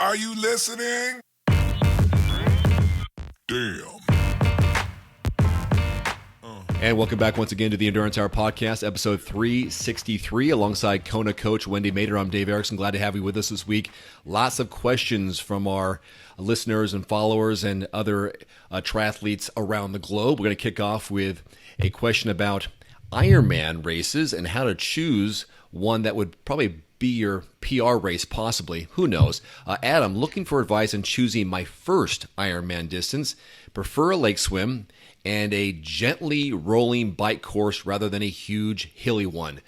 Are you listening? Damn. And welcome back once again to the Endurance Hour Podcast, episode 363, alongside Kona coach Wendy Mader. I'm Dave Erickson. Glad to have you with us this week. Lots of questions from our listeners and followers and other triathletes around the globe. We're going to kick off with a question about Ironman races and how to choose one that would probably be your PR race, possibly. Who knows? Adam, looking for advice on choosing my first Ironman distance. Prefer a lake swim and a gently rolling bike course rather than a huge hilly one.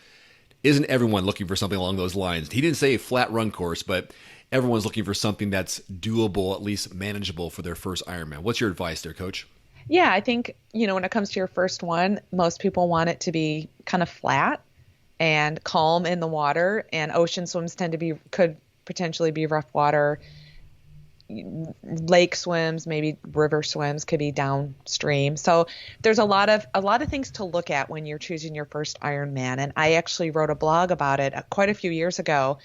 Isn't everyone looking for something along those lines? He didn't say a flat run course, but everyone's looking for something that's doable, at least manageable for their first Ironman. What's your advice there, Coach? Yeah, I think, when it comes to your first one, most people want it to be kind of flat and calm in the water, and ocean swims could potentially be rough water. Lake swims, maybe river swims could be downstream. So there's a lot of things to look at when you're choosing your first Ironman. And I actually wrote a blog about it quite a few years ago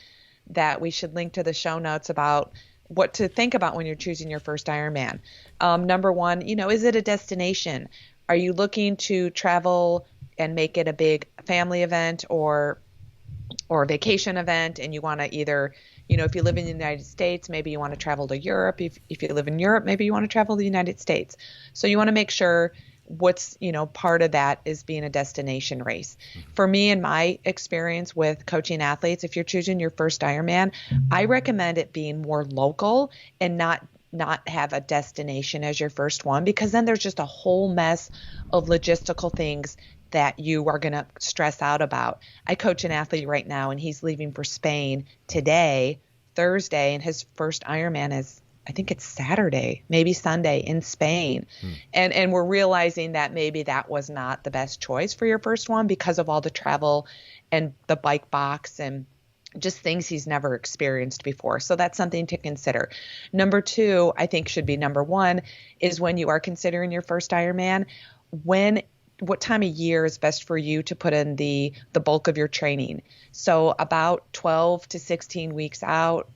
that we should link to the show notes about what to think about when you're choosing your first Ironman. Number one, is it a destination? Are you looking to travel and make it a big family event or a vacation event, and you want to either, if you live in the United States, maybe you want to travel to Europe. If you live in Europe, maybe you want to travel to the United States. So you want to make sure what's, part of that is being a destination race. For me, in my experience with coaching athletes, if you're choosing your first Ironman, I recommend it being more local and not have a destination as your first one, because then there's just a whole mess of logistical things that you are going to stress out about. I coach an athlete right now, and he's leaving for Spain today, Thursday, and his first Ironman is, I think it's Saturday, maybe Sunday in Spain. And we're realizing that maybe that was not the best choice for your first one because of all the travel and the bike box and just things he's never experienced before. So that's something to consider. Number two, I think should be number one, is when you are considering your first Ironman, what time of year is best for you to put in the bulk of your training. So about 12 to 16 weeks out,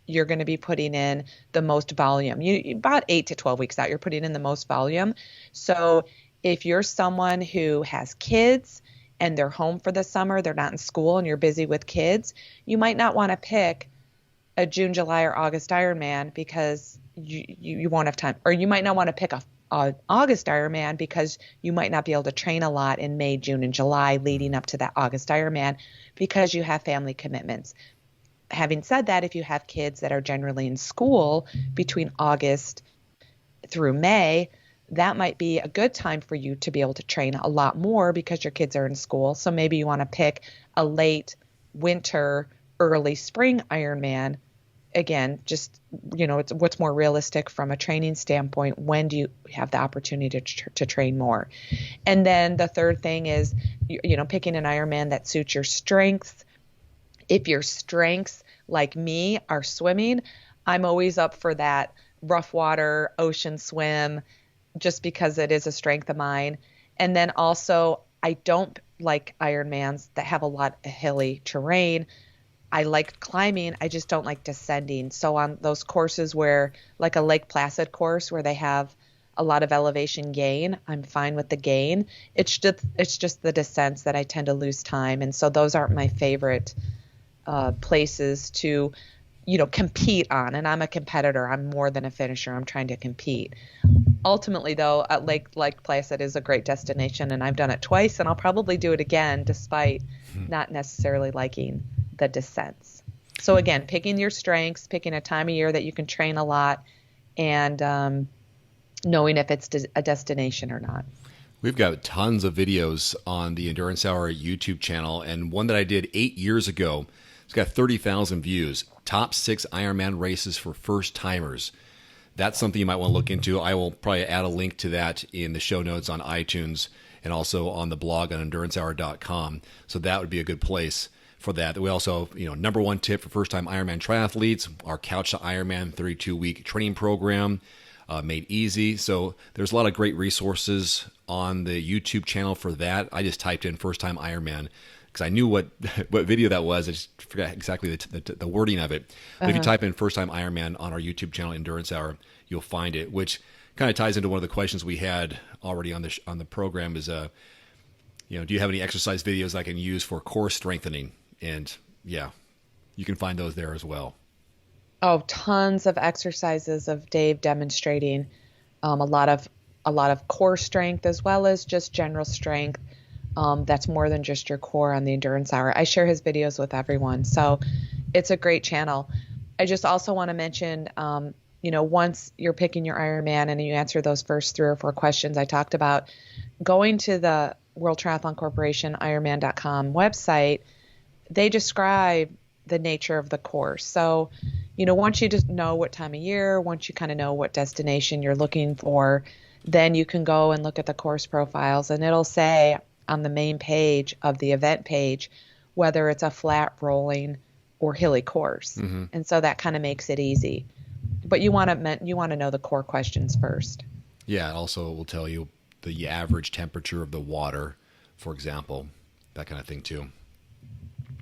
you're going to be putting in the most volume. About 8 to 12 weeks out, you're putting in the most volume. So if you're someone who has kids and they're home for the summer, they're not in school, and you're busy with kids, you might not want to pick a June, July, or August Ironman because you won't have time. Or you might not want to pick a August Ironman because you might not be able to train a lot in May, June, and July leading up to that August Ironman because you have family commitments. Having said that, if you have kids that are generally in school between August through May, that might be a good time for you to be able to train a lot more because your kids are in school. So maybe you want to pick a late winter, early spring Ironman. Again, just, it's what's more realistic from a training standpoint. When do you have the opportunity to train more? And then the third thing is, picking an Ironman that suits your strengths. If your strengths, like me, are swimming, I'm always up for that rough water, ocean swim, just because it is a strength of mine. And then also, I don't like Ironmans that have a lot of hilly terrain. I like climbing. I just don't like descending. So on those courses where, like a Lake Placid course where they have a lot of elevation gain, I'm fine with the gain. It's just the descents that I tend to lose time. And so those aren't my favorite places to, compete on. And I'm a competitor. I'm more than a finisher. I'm trying to compete. Ultimately, though, Lake Placid is a great destination, and I've done it twice, and I'll probably do it again despite not necessarily liking the descents. So again, picking your strengths, picking a time of year that you can train a lot, and knowing if it's a destination or not. We've got tons of videos on the Endurance Hour YouTube channel, and one that I did 8 years ago, it's got 30,000 views. Top 6 Ironman races for first timers. That's something you might want to look into. I will probably add a link to that in the show notes on iTunes and also on the blog on endurancehour.com. So that would be a good place for that. We also, number one tip for first-time Ironman triathletes, our Couch to Ironman 32-week training program, made easy. So there's a lot of great resources on the YouTube channel for that. I just typed in first-time Ironman because I knew what video that was. I just forgot exactly the wording of it. But if you type in "first time Ironman" on our YouTube channel, Endurance Hour, you'll find it. Which kind of ties into one of the questions we had already on the program. Is do you have any exercise videos I can use for core strengthening? And yeah, you can find those there as well. Oh, tons of exercises of Dave demonstrating a lot of core strength as well as just general strength. That's more than just your core on the Endurance Hour. I share his videos with everyone, so it's a great channel. I just also want to mention, once you're picking your Ironman and you answer those first 3 or 4 questions I talked about, going to the World Triathlon Corporation Ironman.com website, they describe the nature of the course. So, once you just know what time of year, once you kind of know what destination you're looking for, then you can go and look at the course profiles, and it'll say on the main page of the event page whether it's a flat, rolling, or hilly course. Mm-hmm. And so that kind of makes it easy. But you want to know the core questions first. Yeah, also it will tell you the average temperature of the water, for example, that kind of thing too.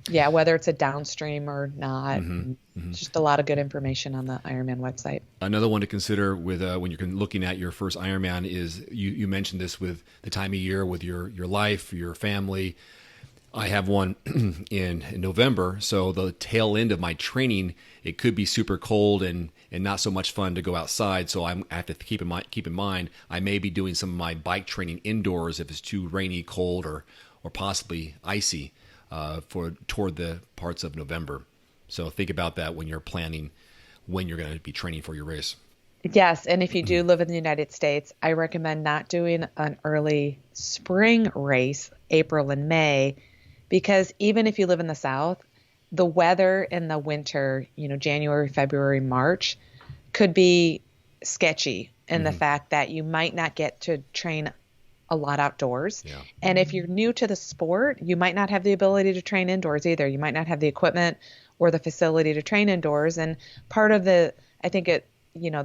Yeah, whether it's a downstream or not. Mm-hmm. Mm-hmm. Just a lot of good information on the Ironman website. Another one to consider with when you're looking at your first Ironman is you mentioned this with the time of year, with your life, your family. I have one in November, so the tail end of my training, it could be super cold and not so much fun to go outside. So I have to keep in mind I may be doing some of my bike training indoors if it's too rainy, cold, or possibly icy. Toward the parts of November. So think about that when you're planning when you're going to be training for your race. Yes, and if you do live in the United States, I recommend not doing an early spring race, April and May, because even if you live in the South, the weather in the winter, January, February, March, could be sketchy in the fact that you might not get to train a lot outdoors. Yeah. And if you're new to the sport, you might not have the ability to train indoors either. You might not have the equipment or the facility to train indoors. And part of the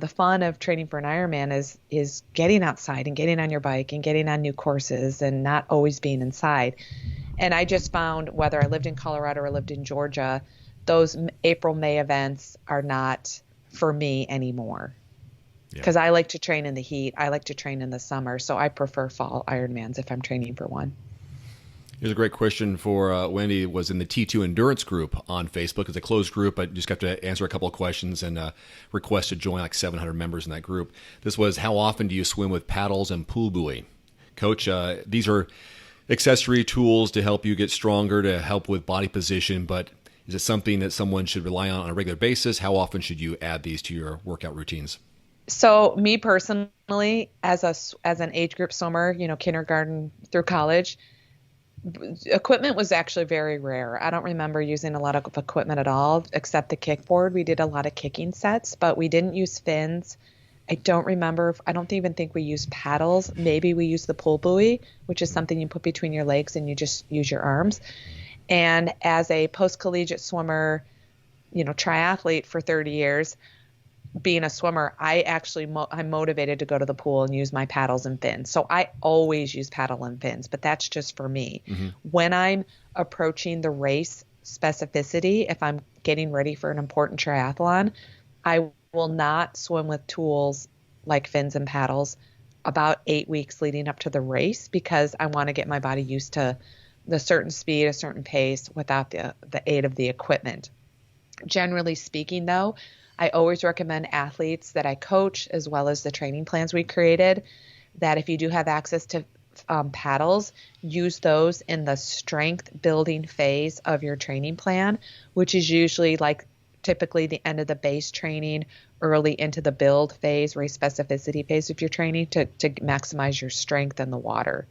fun of training for an Ironman is getting outside and getting on your bike and getting on new courses and not always being inside. And I just found, whether I lived in Colorado or lived in Georgia, those April, May events are not for me anymore. Because I like to train in the heat. I like to train in the summer. So I prefer fall Ironmans if I'm training for one. Here's a great question for Wendy. Was in the T2 Endurance group on Facebook. It's a closed group. I just got to answer a couple of questions and request to join like 700 members in that group. This was, how often do you swim with paddles and pool buoy? Coach, these are accessory tools to help you get stronger, to help with body position, but is it something that someone should rely on a regular basis? How often should you add these to your workout routines? So me personally, as an age group swimmer, kindergarten through college, equipment was actually very rare. I don't remember using a lot of equipment at all, except the kickboard. We did a lot of kicking sets, but we didn't use fins. I don't even think we used paddles. Maybe we used the pool buoy, which is something you put between your legs and you just use your arms. And as a post-collegiate swimmer, triathlete for 30 years, being a swimmer, I'm motivated to go to the pool and use my paddles and fins. So I always use paddle and fins, but that's just for me. Mm-hmm. When I'm approaching the race specificity, if I'm getting ready for an important triathlon, I will not swim with tools like fins and paddles about 8 weeks leading up to the race, because I want to get my body used to the certain speed, a certain pace without the aid of the equipment. Generally speaking, though, I always recommend athletes that I coach, as well as the training plans we created, that if you do have access to paddles, use those in the strength building phase of your training plan, which is usually typically the end of the base training, early into the build phase, race specificity phase of your training to maximize your strength in the water.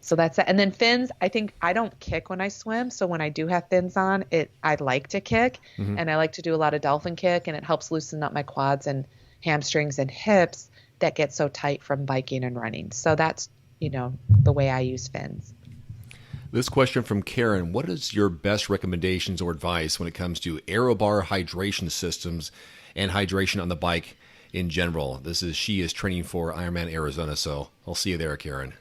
So that's it. And then fins, I think I don't kick when I swim. So when I do have fins on, I like to kick, and I like to do a lot of dolphin kick, and it helps loosen up my quads and hamstrings and hips that get so tight from biking and running. So that's, the way I use fins. This question from Karen: what is your best recommendations or advice when it comes to Aerobar hydration systems and hydration on the bike in general? She is training for Ironman Arizona. So I'll see you there, Karen.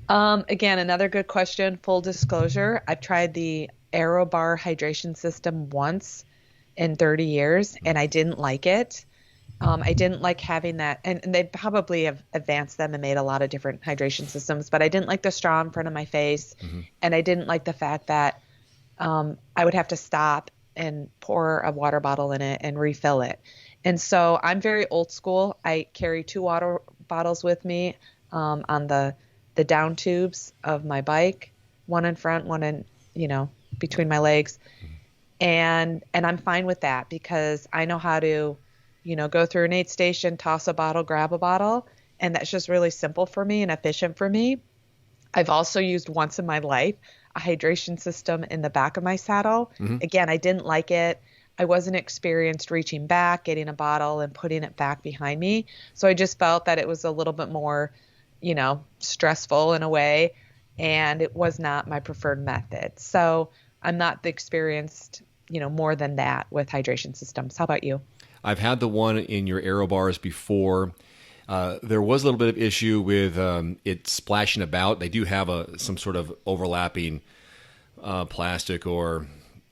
Again, another good question. Full disclosure, I've tried the Aerobar hydration system once in 30 years, and I didn't like it. I didn't like having that, and they probably have advanced them and made a lot of different hydration systems, but I didn't like the straw in front of my face, and I didn't like the fact that I would have to stop and pour a water bottle in it and refill it. And so I'm very old school. I carry 2 water bottles with me on the down tubes of my bike, one in front, one in, between my legs. And I'm fine with that because I know how to, go through an aid station, toss a bottle, grab a bottle. And that's just really simple for me and efficient for me. I've also used once in my life a hydration system in the back of my saddle. Again, I didn't like it. I wasn't experienced reaching back, getting a bottle and putting it back behind me. So I just felt that it was a little bit more, stressful in a way, and it was not my preferred method. So I'm not the experienced, more than that with hydration systems. How about you? I've had the one in your Aerobars before. There was a little bit of issue with it splashing about. They do have some sort of overlapping plastic or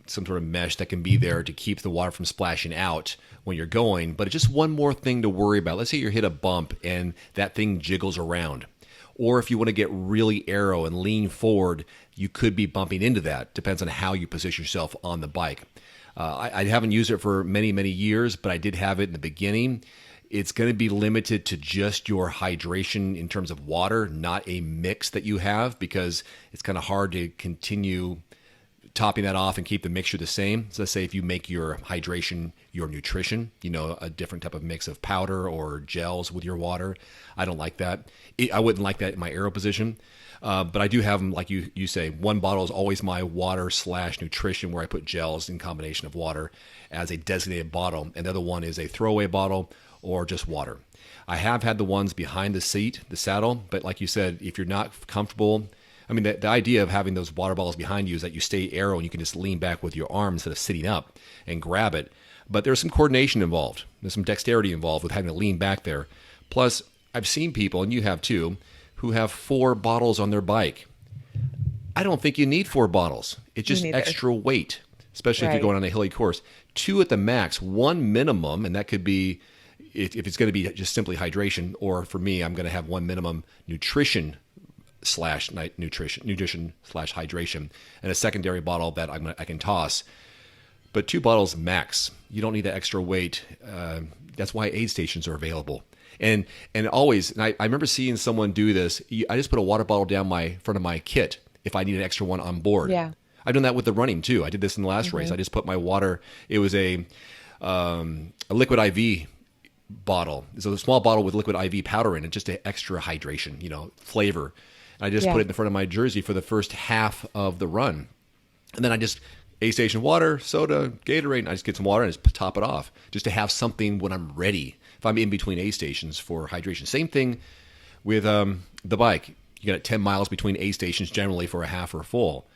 some sort of mesh that can be there to keep the water from splashing out when you're going. But it's just one more thing to worry about. Let's say you hit a bump and that thing jiggles around. Or if you want to get really aero and lean forward, you could be bumping into that. Depends on how you position yourself on the bike. I haven't used it for many, many years, but I did have it in the beginning. It's going to be limited to just your hydration in terms of water, not a mix that you have, because it's kind of hard to continue topping that off and keep the mixture the same. So let's say if you make your hydration your nutrition, a different type of mix of powder or gels with your water. I don't like that. I wouldn't like that in my aero position. But I do have them, like you say, one bottle is always my water / nutrition, where I put gels in combination of water as a designated bottle. And the other one is a throwaway bottle or just water. I have had the ones behind the seat, the saddle, but like you said, if you're not comfortable, the idea of having those water bottles behind you is that you stay aero and you can just lean back with your arm instead of sitting up and grab it. But there's some coordination involved. There's some dexterity involved with having to lean back there. Plus, I've seen people, and you have too, who have 4 bottles on their bike. I don't think you need 4 bottles. It's just extra weight, especially if you're going on a hilly course. 2 at the max, 1 minimum, and that could be, if it's going to be just simply hydration, or for me, I'm going to have 1 minimum nutrition / hydration, and a secondary bottle that I can toss. But 2 bottles max. You don't need that extra weight. That's why aid stations are available. And always, and I remember seeing someone do this. I just put a water bottle down my front of my kit if I need an extra one on board. Yeah. I've done that with the running too. I did this in the last race. I just put my water. It was a liquid IV bottle. It's a small bottle with liquid IV powder in it, just an extra hydration, flavor. And I just put it in the front of my jersey for the first half of the run. And then I just aid station water, soda, Gatorade, and I just get some water and just top it off just to have something when I'm ready. If I'm in between aid stations for hydration. Same thing with the bike. You got 10 miles between aid stations generally for a half or a full.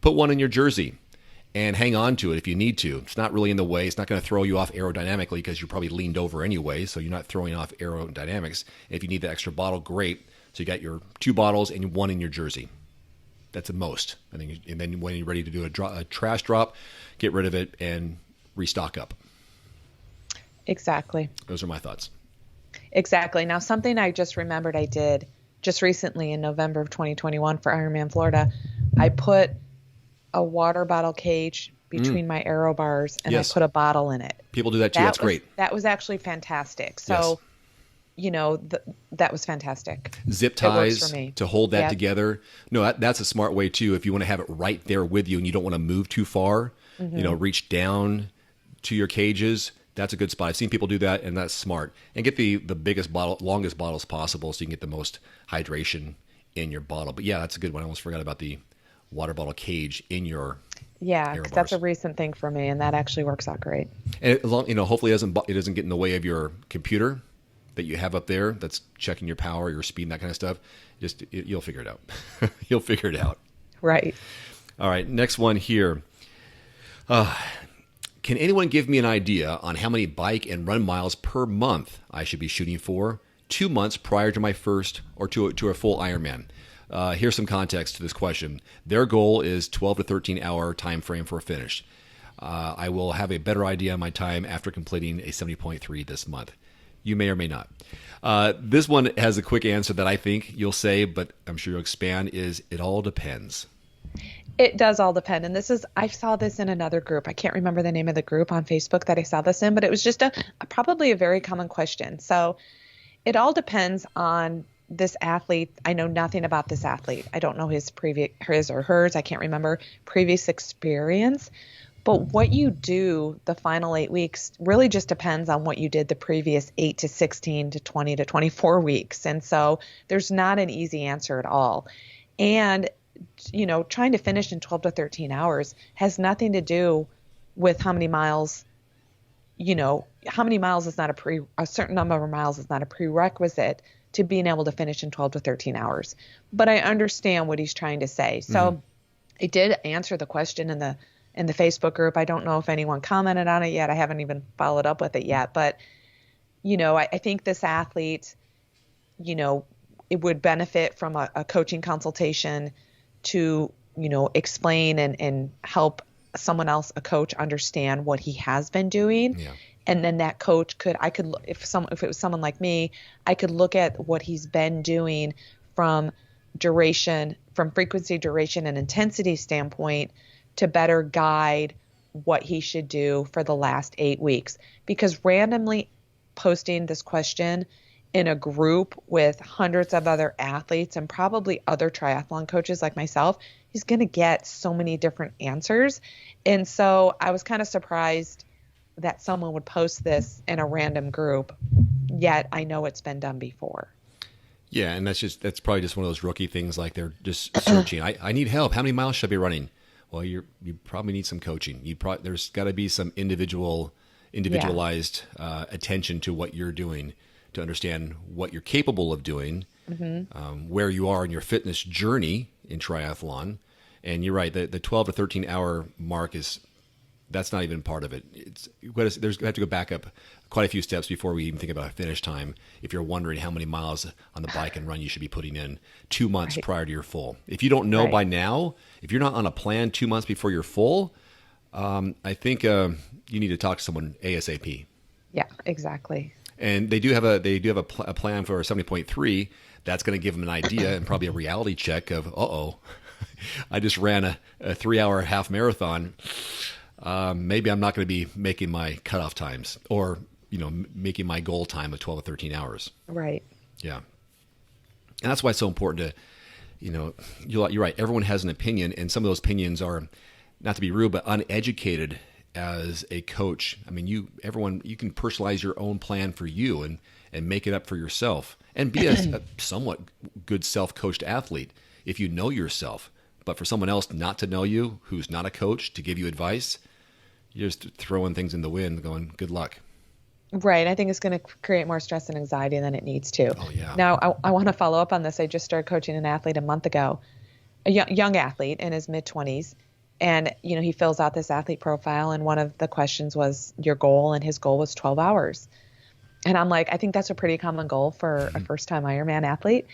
Put one in your jersey and hang on to it if you need to. It's not really in the way. It's not going to throw you off aerodynamically because you're probably leaned over anyway, so you're not throwing off aerodynamics. If you need that extra bottle, great. So you got your 2 bottles and 1 in your jersey. That's the most. I think, and then when you're ready to do a trash drop, get rid of it and restock up. Exactly. Those are my thoughts. Exactly. Now, something I just remembered I did just recently in November of 2021 for Ironman Florida, I put a water bottle cage between my aero bars and I put a bottle in it. People do that too. That's great. That was actually fantastic. So, that was fantastic. Zip ties to hold that together. No, that's a smart way too. If you want to have it right there with you and you don't want to move too far, reach down to your cages. That's a good spot. I've seen people do that, and that's smart. And get the biggest bottle, longest bottles possible so you can get the most hydration in your bottle. But yeah, that's a good one. I almost forgot about the water bottle cage in your because that's a recent thing for me, and that actually works out great. And hopefully it doesn't get in the way of your computer that you have up there that's checking your power, your speed, and that kind of stuff. You'll figure it out. You'll figure it out. Right. All right, next one here. Can anyone give me an idea on how many bike and run miles per month I should be shooting for 2 months prior to my first or to a full Ironman? Here's some context to this question. Their goal is 12 to 13 hour time frame for a finish. I will have a better idea on my time after completing a 70.3 this month. You may or may not. This one has a quick answer that I think you'll say, but I'm sure you'll expand, is it all depends. It does all depend. And I saw this in another group. I can't remember the name of the group on Facebook that I saw this in, but it was just probably a very common question. So it all depends on this athlete. I know nothing about this athlete. I don't know his or hers, I can't remember, previous experience. But what you do the final 8 weeks really just depends on what you did the previous 8 to 16 to 20 to 24 weeks. And so there's not an easy answer at all. And, trying to finish in 12 to 13 hours has nothing to do with how many miles, how many miles is not a certain number of miles is not a prerequisite to being able to finish in 12 to 13 hours. But I understand what he's trying to say. So I did answer the question in the Facebook group. I don't know if anyone commented on it yet. I haven't even followed up with it yet. But, I think this athlete, it would benefit from a coaching consultation to, explain and help someone else, a coach, understand what he has been doing. Yeah. And then that coach if it was someone like me, I could look at what he's been doing from frequency, duration, and intensity standpoint to better guide what he should do for the last 8 weeks. Because randomly posting this question in a group with hundreds of other athletes and probably other triathlon coaches like myself, he's going to get so many different answers. And so I was kind of surprised that someone would post this in a random group, yet I know it's been done before. Yeah, and that's probably just one of those rookie things, like they're just searching. I need help. How many miles should I be running? Well, you probably need some coaching. There's got to be some individualized attention to what you're doing to understand what you're capable of doing, where you are in your fitness journey in triathlon. And you're right, the 12 to 13 hour mark that's not even part of it. We have to go back up quite a few steps before we even think about finish time. If you're wondering how many miles on the bike and run you should be putting in 2 months prior to your full. If you don't know by now, if you're not on a plan 2 months before you're full, I think you need to talk to someone ASAP. Yeah, exactly. And they do have a plan for 70.3. That's going to give them an idea and probably a reality check of, I just ran a 3-hour half marathon. Maybe I'm not going to be making my cutoff times or, making my goal time of 12 or 13 hours. Right. Yeah. And that's why it's so important to, you're right. Everyone has an opinion, and some of those opinions are, not to be rude, but uneducated as a coach. I mean, you can personalize your own plan for you and make it up for yourself and be a somewhat good self-coached athlete if you know yourself. But for someone else not to know you, who's not a coach, to give you advice, you're just throwing things in the wind going, good luck. Right. I think it's going to create more stress and anxiety than it needs to. Oh, yeah. Now, I want to follow up on this. I just started coaching an athlete a month ago, a young athlete in his mid-20s. And, he fills out this athlete profile. And one of the questions was your goal. And his goal was 12 hours. And I'm like, I think that's a pretty common goal for a first-time Ironman athlete.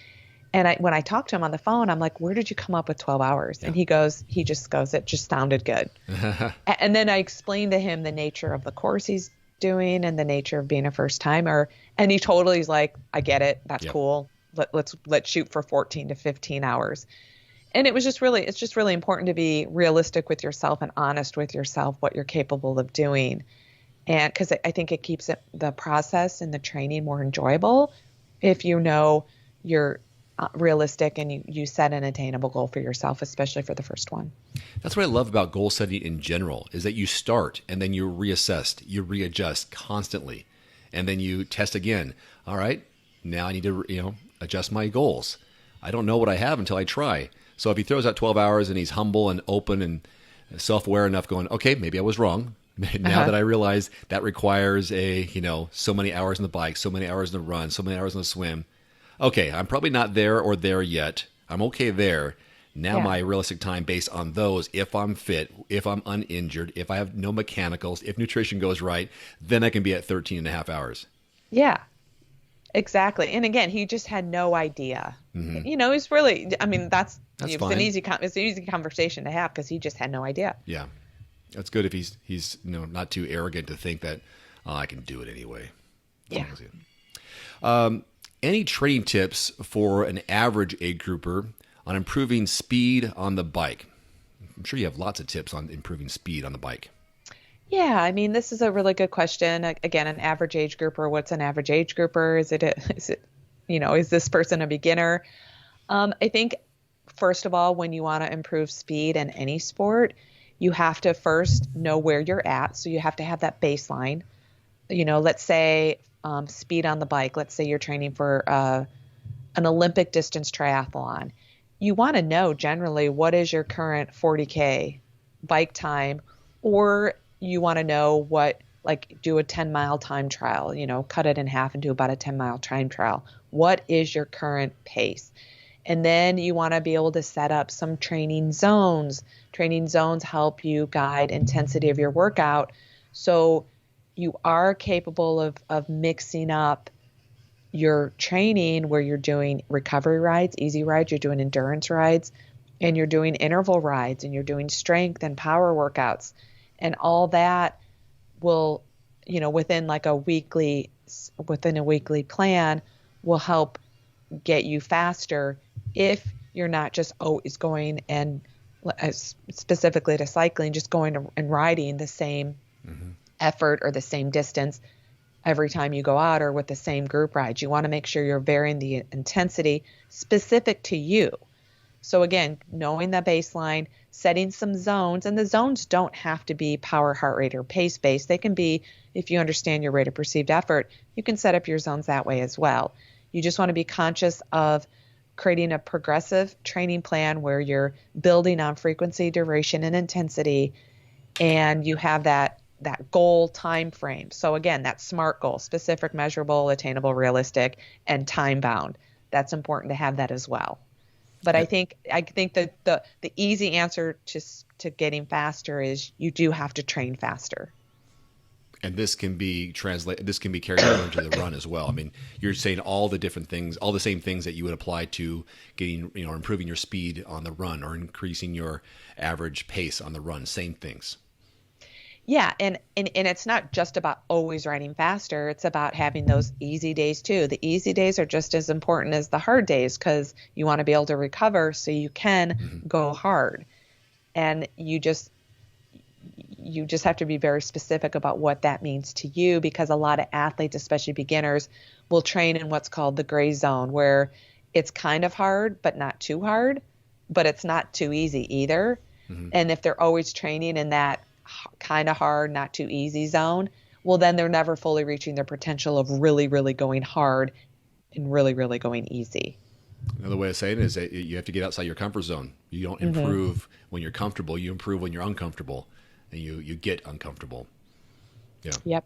And when I talked to him on the phone, I'm like, where did you come up with 12 hours? Yeah. And he just goes, it just sounded good. And then I explained to him the nature of the course he's doing and the nature of being a first timer. And he totally is like, I get it. That's cool. Let's shoot for 14 to 15 hours. And it's just really important to be realistic with yourself and honest with yourself, what you're capable of doing. And because I think it keeps the process and the training more enjoyable if you're realistic and you set an attainable goal for yourself, especially for the first one. That's what I love about goal setting in general, is that you start and then you reassess, you readjust constantly, and then you test again. All right, now I need to adjust my goals. I don't know what I have until I try. So if he throws out 12 hours and he's humble and open and self-aware enough, going, okay, maybe I was wrong. Now that I realize that requires so many hours on the bike, so many hours in the run, so many hours in the swim. Okay, I'm probably not there or there yet. I'm okay there. Now my realistic time based on those, if I'm fit, if I'm uninjured, if I have no mechanicals, if nutrition goes right, then I can be at 13 and a half hours. Yeah. Exactly. And again, he just had no idea. Hmm. He's really, I mean, That's it's an fine. it's an easy conversation to have because he just had no idea. Yeah, that's good if he's not too arrogant to think that I can do it anyway. As Yeah. long as any training tips for an average age grouper on improving speed on the bike? I'm sure you have lots of tips on improving speed on the bike. Yeah, I mean, this is a really good question. Again, an average age grouper, what's an average age grouper? Is this person a beginner? I think, first of all, when you want to improve speed in any sport, you have to first know where you're at. So you have to have that baseline. Let's say speed on the bike. Let's say you're training for an Olympic distance triathlon. You want to know generally what is your current 40K bike time, or you want to know do a 10-mile time trial, cut it in half and do about a 10-mile time trial. What is your current pace? And then you want to be able to set up some training zones. Training zones help you guide intensity of your workout. So you are capable of mixing up your training where you're doing recovery rides, easy rides, you're doing endurance rides, and you're doing interval rides, and you're doing strength and power workouts. And all that will, within a weekly plan will help get you faster if you're not just always going and specifically to cycling, just going and riding the same effort or the same distance every time you go out or with the same group rides. You want to make sure you're varying the intensity specific to you. So again, knowing that baseline, setting some zones, and the zones don't have to be power, heart rate, or pace based. They can be, if you understand your rate of perceived effort, you can set up your zones that way as well. You just want to be conscious of creating a progressive training plan where you're building on frequency, duration, and intensity, and you have that goal time frame. So again, that SMART goal: specific, measurable, attainable, realistic, and time bound. That's important to have that as well. But I think that the easy answer to getting faster is you do have to train faster. And this can be carried over into the run as well. I mean, you're saying all the different things, all the same things that you would apply to getting, improving your speed on the run or increasing your average pace on the run. Same things. Yeah, and it's not just about always riding faster. It's about having those easy days too. The easy days are just as important as the hard days because you want to be able to recover so you can go hard. And you just have to be very specific about what that means to you, because a lot of athletes, especially beginners, will train in what's called the gray zone, where it's kind of hard but not too hard, but it's not too easy either. And if they're always training in that kind of hard, not too easy zone, well, then they're never fully reaching their potential of really, really going hard and really, really going easy. Another way of saying it is that you have to get outside your comfort zone. You don't improve when you're comfortable. You improve when you're uncomfortable, and you get uncomfortable. Yeah. Yep.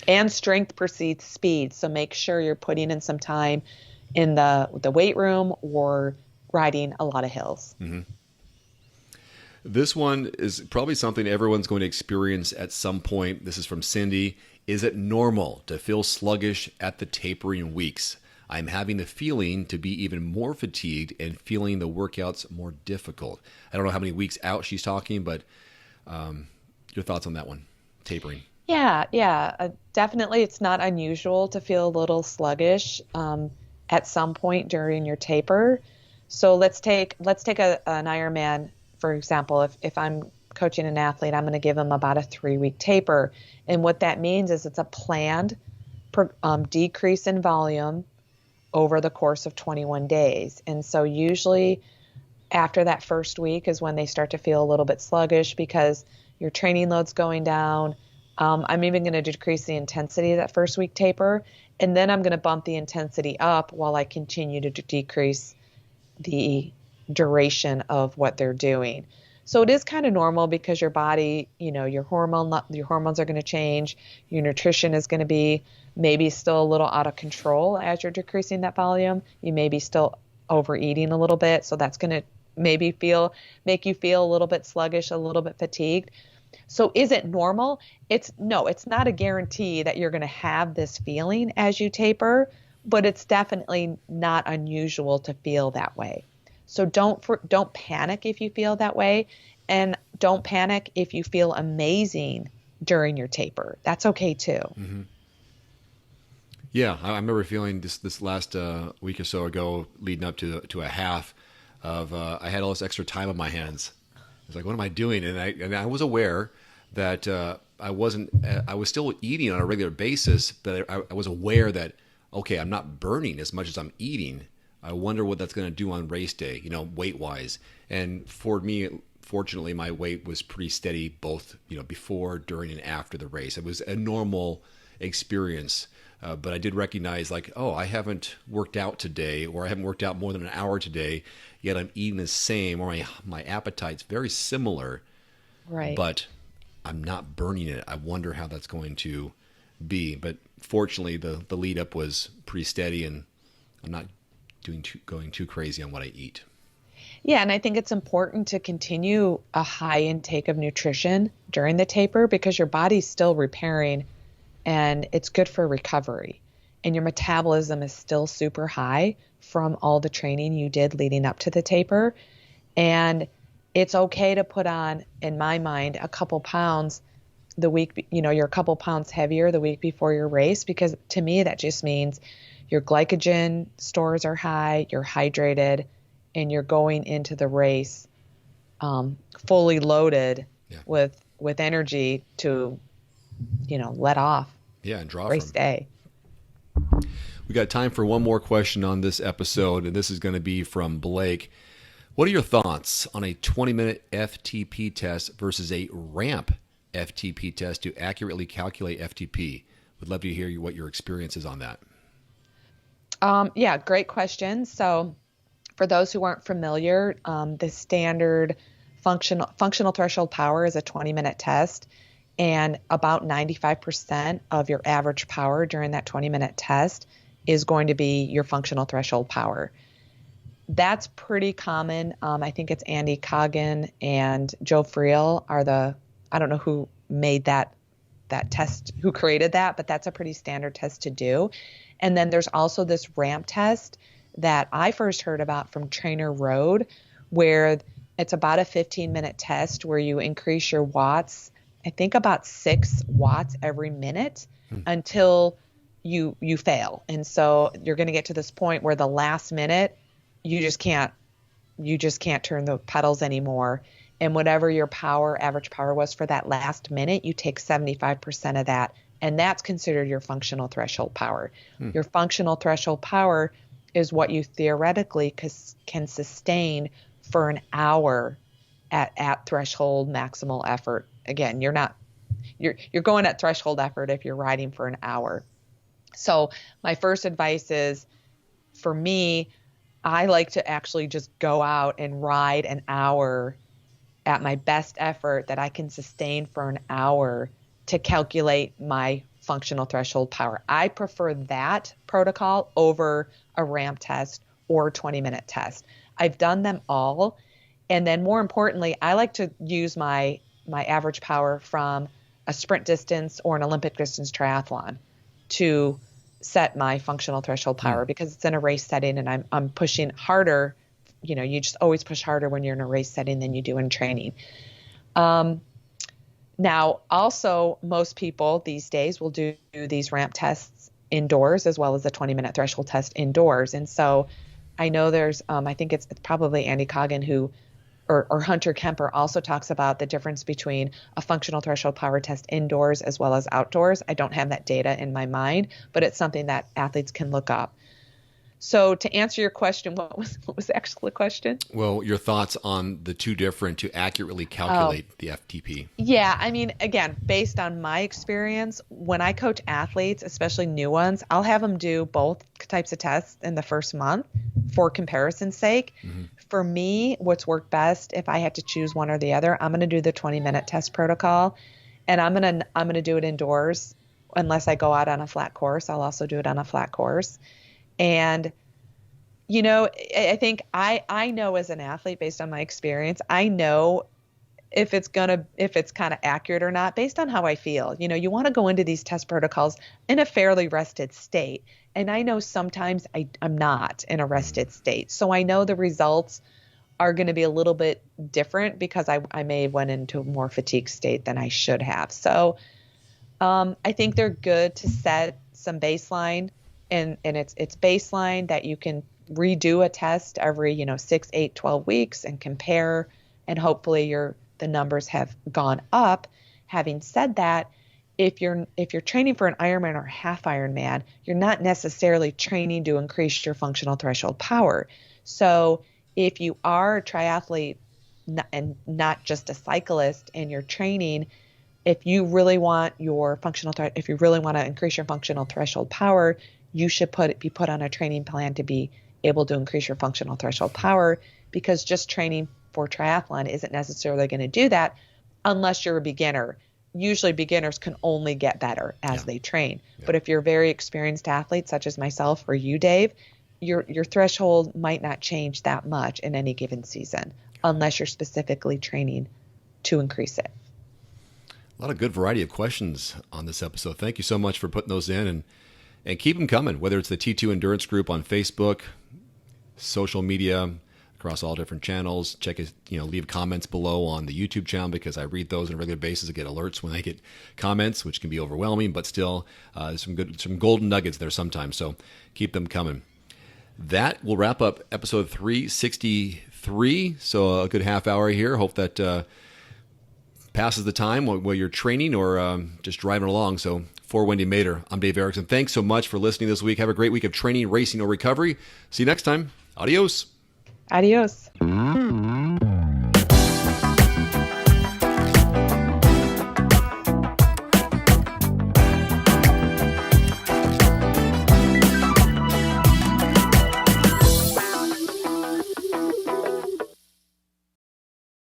And strength precedes speed. So make sure you're putting in some time in the weight room or riding a lot of hills. This one is probably something everyone's going to experience at some point. This is from Cindy. Is it normal to feel sluggish at the tapering weeks? I'm having the feeling to be even more fatigued and feeling the workouts more difficult. I don't know how many weeks out she's talking, but your thoughts on that one, tapering? Yeah. Definitely, it's not unusual to feel a little sluggish at some point during your taper. So let's take an Ironman, for example. If I'm coaching an athlete, I'm going to give them about a 3-week taper. And what that means is it's a planned decrease in volume over the course of 21 days. And so usually after that first week is when they start to feel a little bit sluggish because your training load's going down. I'm even going to decrease the intensity of that first week taper. And then I'm going to bump the intensity up while I continue to decrease the duration of what they're doing. So it is kind of normal because your body, your hormones are going to change. Your nutrition is going to be maybe still a little out of control as you're decreasing that volume. You may be still overeating a little bit. So that's going to maybe make you feel a little bit sluggish, a little bit fatigued. So is it normal? It's not a guarantee that you're going to have this feeling as you taper, but it's definitely not unusual to feel that way. So don't panic if you feel that way, and don't panic if you feel amazing during your taper. That's okay too. Mm-hmm. Yeah, I remember feeling this last week or so ago, leading up to a half of I had all this extra time on my hands. I was like, what am I doing? And I was aware that I was still eating on a regular basis, but I was aware that, okay, I'm not burning as much as I'm eating. I wonder what that's going to do on race day, weight wise. And for me, fortunately, my weight was pretty steady both, before, during, and after the race. It was a normal experience. But I did recognize, like, oh, I haven't worked out today, or I haven't worked out more than an hour today, yet I'm eating the same, or my appetite's very similar, Right. but I'm not burning it. I wonder how that's going to be. But fortunately, the lead up was pretty steady, and I'm not going too crazy on what I eat. Yeah, and I think it's important to continue a high intake of nutrition during the taper because your body's still repairing, and it's good for recovery. And your metabolism is still super high from all the training you did leading up to the taper. And it's okay to put on, in my mind, a couple pounds the week, you're a couple pounds heavier the week before your race, because to me, that just means your glycogen stores are high, you're hydrated, and you're going into the race fully loaded with energy to, let off. Yeah, and draw race from day. We got time for one more question on this episode, and this is going to be from Blake. What are your thoughts on a 20-minute FTP test versus a ramp FTP test to accurately calculate FTP? Would love to hear what your experience is on that. Yeah, great question. So for those who aren't familiar, the standard functional threshold power is a 20-minute test, and about 95% of your average power during that 20-minute test is going to be your functional threshold power. That's pretty common. I think it's Andy Coggan and Joe Friel I don't know who made that test, who created that, but that's a pretty standard test to do. And then there's also this ramp test that I first heard about from Trainer Road, where it's about a 15-minute test where you increase your watts, I think about 6 watts every minute until you fail. And so you're going to get to this point where the last minute, you just can't turn the pedals anymore. And whatever your average power was for that last minute, you take 75% of that. And that's considered your functional threshold power. Your functional threshold power is what you theoretically can sustain for an hour at threshold maximal effort. Again, you're going at threshold effort if you're riding for an hour. So my first advice is, for me, I like to actually just go out and ride an hour at my best effort that I can sustain for an hour to calculate my functional threshold power. I prefer that protocol over a ramp test or 20-minute test. I've done them all. And then more importantly, I like to use my average power from a sprint distance or an Olympic distance triathlon to set my functional threshold power, because it's in a race setting and I'm pushing harder. You just always push harder when you're in a race setting than you do in training. Now, also, most people these days will do these ramp tests indoors as well as the 20-minute threshold test indoors. And so I know there's, I think it's probably Andy Coggan or Hunter Kemper also talks about the difference between a functional threshold power test indoors as well as outdoors. I don't have that data in my mind, but it's something that athletes can look up. So to answer your question, what was actually the question? Well, your thoughts on the two different to accurately calculate the FTP. Yeah, I mean, again, based on my experience, when I coach athletes, especially new ones, I'll have them do both types of tests in the first month for comparison's sake. Mm-hmm. For me, what's worked best, if I had to choose one or the other, I'm going to do the 20-minute test protocol, and I'm going to do it indoors unless I go out on a flat course. I'll also do it on a flat course. And, I think I know as an athlete, based on my experience, I know if it's kind of accurate or not based on how I feel. You want to go into these test protocols in a fairly rested state. And I know sometimes I'm not in a rested state. So I know the results are going to be a little bit different because I may have went into a more fatigued state than I should have. So I think they're good to set some baseline, and it's baseline that you can redo a test every 6, 8, 12 weeks and compare, and hopefully the numbers have gone up. Having said that, if you're training for an Ironman or half Ironman, you're not necessarily training to increase your functional threshold power. So if you are a triathlete and not just a cyclist, and you're training, if you really want if you really want to increase your functional threshold power, you should be put on a training plan to be able to increase your functional threshold power, because just training for triathlon isn't necessarily going to do that unless you're a beginner. Usually beginners can only get better as they train. Yeah. But if you're a very experienced athlete, such as myself or you, Dave, your threshold might not change that much in any given season unless you're specifically training to increase it. A lot of good variety of questions on this episode. Thank you so much for putting those in, and keep them coming, whether it's the T2 Endurance Group on Facebook, social media, across all different channels. Check it, leave comments below on the YouTube channel, because I read those on a regular basis. I get alerts when I get comments, which can be overwhelming, but still there's some golden nuggets there sometimes. So keep them coming. That will wrap up episode 363. So a good half hour here. Hope that passes the time while you're training or just driving along. So for Wendy Mader, I'm Dave Erickson. Thanks so much for listening this week. Have a great week of training, racing, or recovery. See you next time. Adios. Adios.